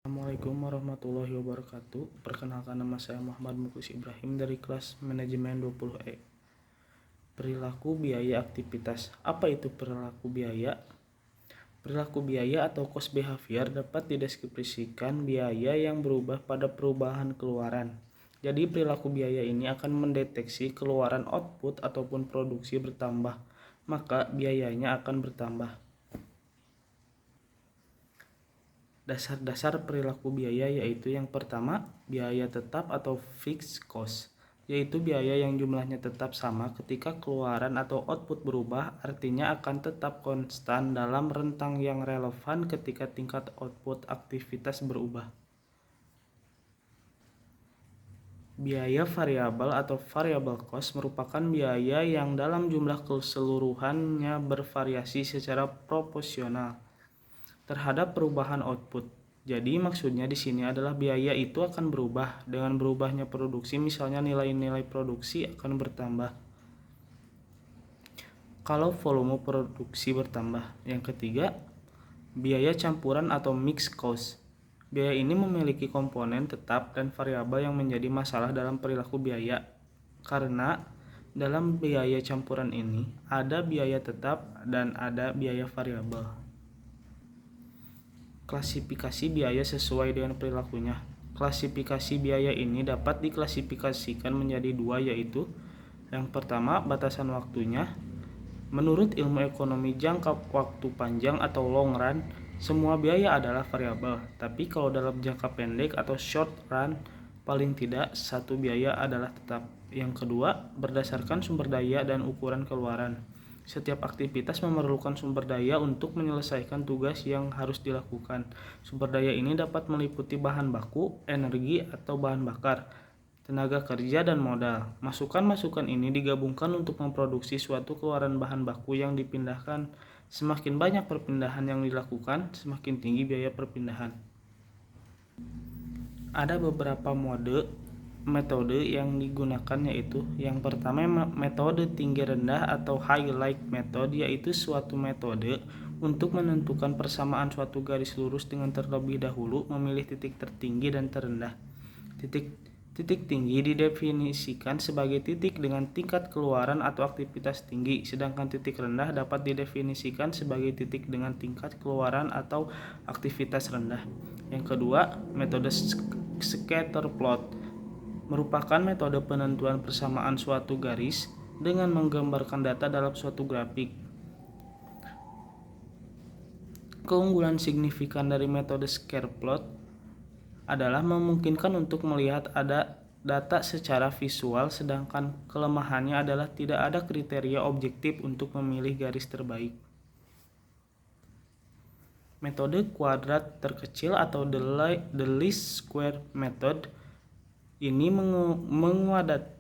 Assalamualaikum warahmatullahi wabarakatuh. Perkenalkan, nama saya Muhammad Muklis Ibrahim dari kelas Manajemen 20E. Perilaku biaya aktivitas. Apa itu perilaku biaya? Perilaku biaya atau cost behavior dapat dideskripsikan biaya yang berubah pada perubahan keluaran. Jadi perilaku biaya ini akan mendeteksi keluaran output ataupun produksi bertambah, maka biayanya akan bertambah. Dasar-dasar perilaku biaya yaitu yang pertama, biaya tetap atau fixed cost, yaitu biaya yang jumlahnya tetap sama ketika keluaran atau output berubah, artinya akan tetap konstan dalam rentang yang relevan ketika tingkat output aktivitas berubah. Biaya variabel atau variable cost merupakan biaya yang dalam jumlah keseluruhannya bervariasi secara proporsional terhadap perubahan output. Jadi maksudnya di sini adalah biaya itu akan berubah dengan berubahnya produksi, misalnya nilai-nilai produksi akan bertambah kalau volume produksi bertambah. Yang ketiga, biaya campuran atau mixed cost. Biaya ini memiliki komponen tetap dan variabel yang menjadi masalah dalam perilaku biaya, karena dalam biaya campuran ini ada biaya tetap dan ada biaya variabel. Klasifikasi biaya sesuai dengan perilakunya. Klasifikasi biaya ini dapat diklasifikasikan menjadi dua, yaitu yang pertama, batasan waktunya. Menurut ilmu ekonomi jangka waktu panjang atau long run, semua biaya adalah variabel, tapi kalau dalam jangka pendek atau short run, paling tidak satu biaya adalah tetap. Yang kedua, berdasarkan sumber daya dan ukuran keluaran. Setiap aktivitas memerlukan sumber daya untuk menyelesaikan tugas yang harus dilakukan. Sumber daya ini dapat meliputi bahan baku, energi atau bahan bakar, tenaga kerja, dan modal. Masukan-masukan ini digabungkan untuk memproduksi suatu keluaran bahan baku yang dipindahkan. Semakin banyak perpindahan yang dilakukan, semakin tinggi biaya perpindahan. Ada beberapa metode yang digunakan, yaitu yang pertama, metode tinggi rendah atau highlight method, yaitu suatu metode untuk menentukan persamaan suatu garis lurus dengan terlebih dahulu memilih titik tertinggi dan terendah. Titik tinggi didefinisikan sebagai titik dengan tingkat keluaran atau aktivitas tinggi, sedangkan titik rendah dapat didefinisikan sebagai titik dengan tingkat keluaran atau aktivitas rendah. Yang kedua, metode scatter plot merupakan metode penentuan persamaan suatu garis dengan menggambarkan data dalam suatu grafik. Keunggulan signifikan dari metode scatter plot adalah memungkinkan untuk melihat ada data secara visual, sedangkan kelemahannya adalah tidak ada kriteria objektif untuk memilih garis terbaik. Metode kuadrat terkecil atau the least square method ini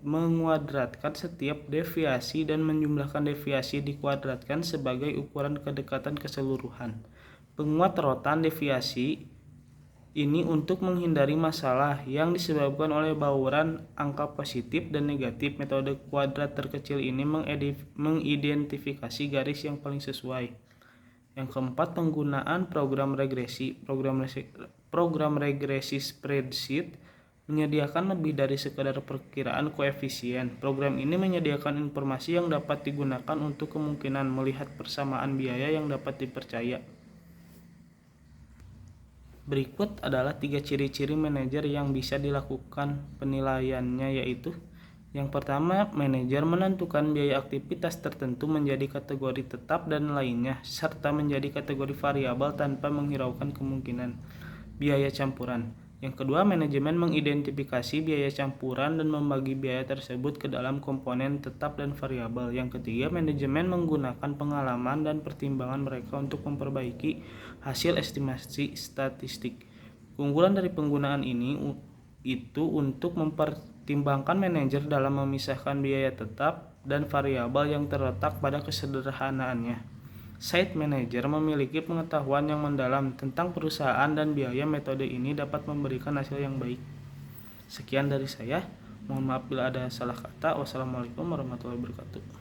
menguadratkan setiap deviasi dan menjumlahkan deviasi dikuadratkan sebagai ukuran kedekatan keseluruhan. Penguat rotan deviasi ini untuk menghindari masalah yang disebabkan oleh bauran angka positif dan negatif. Metode kuadrat terkecil ini mengidentifikasi garis yang paling sesuai. Yang keempat, penggunaan program regresi. Program regresi spreadsheet menyediakan lebih dari sekadar perkiraan koefisien. Program ini menyediakan informasi yang dapat digunakan untuk kemungkinan melihat persamaan biaya yang dapat dipercaya. Berikut adalah 3 ciri-ciri manajer yang bisa dilakukan penilaiannya, yaitu yang pertama, manajer menentukan biaya aktivitas tertentu menjadi kategori tetap dan lainnya, serta menjadi kategori variabel tanpa menghiraukan kemungkinan biaya campuran. Yang kedua, manajemen mengidentifikasi biaya campuran dan membagi biaya tersebut ke dalam komponen tetap dan variabel. Yang ketiga, manajemen menggunakan pengalaman dan pertimbangan mereka untuk memperbaiki hasil estimasi statistik. Keunggulan dari penggunaan ini itu untuk mempertimbangkan manajer dalam memisahkan biaya tetap dan variabel yang terletak pada kesederhanaannya. Site manager memiliki pengetahuan yang mendalam tentang perusahaan dan biaya. Metode ini dapat memberikan hasil yang baik. Sekian dari saya. Mohon maaf bila ada salah kata. Wassalamualaikum warahmatullahi wabarakatuh.